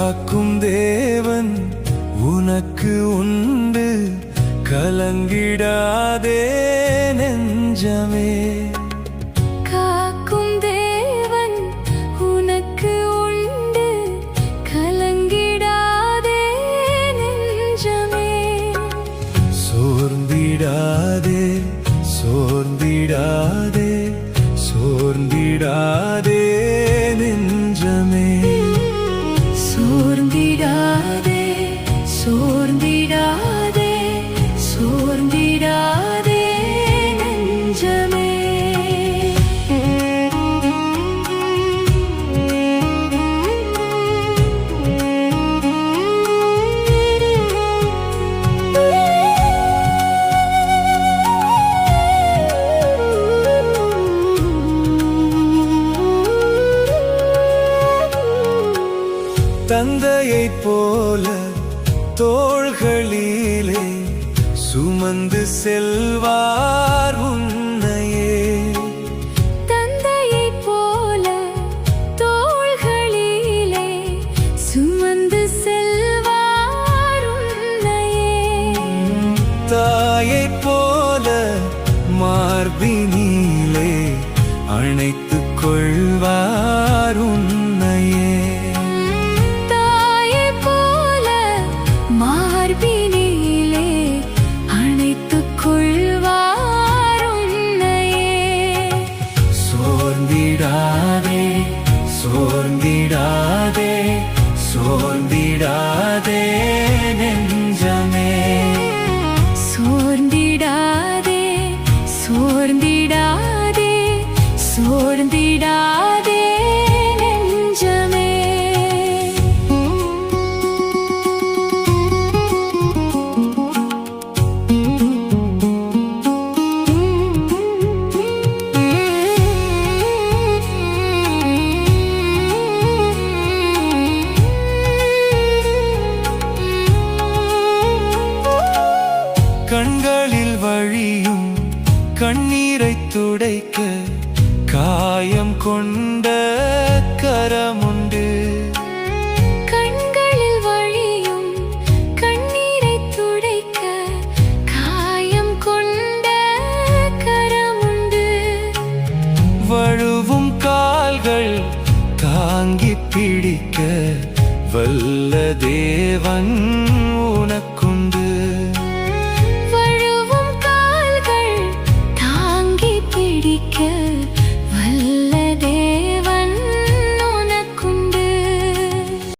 காக்கும் தேவன் உனக்கு உண்டு, கலங்கிடாதே நெஞ்சமே. காக்கும் தேவன் உனக்கு உண்டு, கலங்கிடாதே நெஞ்சமே. சோர்ந்திடாதே சோர்ந்திடாதே சோர்ந்திடாதே நெஞ்சமே. சோர்ந்திடாதே சோர்ந்திடாதே சோர்ந்திடாதே நெஞ்சமே. தந்தையைப் போல தோள்களிலே சுமந்து செல்வார் உன்னையே. தந்தையைப் போல தோள்களிலே சுமந்து செல்வார் உன்னையே. தாயைப் போல மார்பினிலே அணைத்துக் கொள்வார் உன்னையே. மார்பினிலே அணைத்துக் கொள்வார் உன்னையே. சோர்ந்திடாதே சோர்ந்திடாதே சோர்ந்திடாதே நெஞ்சமே. சோர்ந்திடாதே சோர்ந்திடாதே சோர்ந்திடாதே நெஞ்சமே. கண்களில் வழியும் கண்ணீரைத் துடைக்க காயம் கொண்ட கரமுண்டு. கண்களில் வழியும் கண்ணீரைத் துடைக்க காயம் கொண்ட கரமுண்டு. வழுவும் கால்கள் தாங்கிப் பிடிக்க வல்ல தேவன்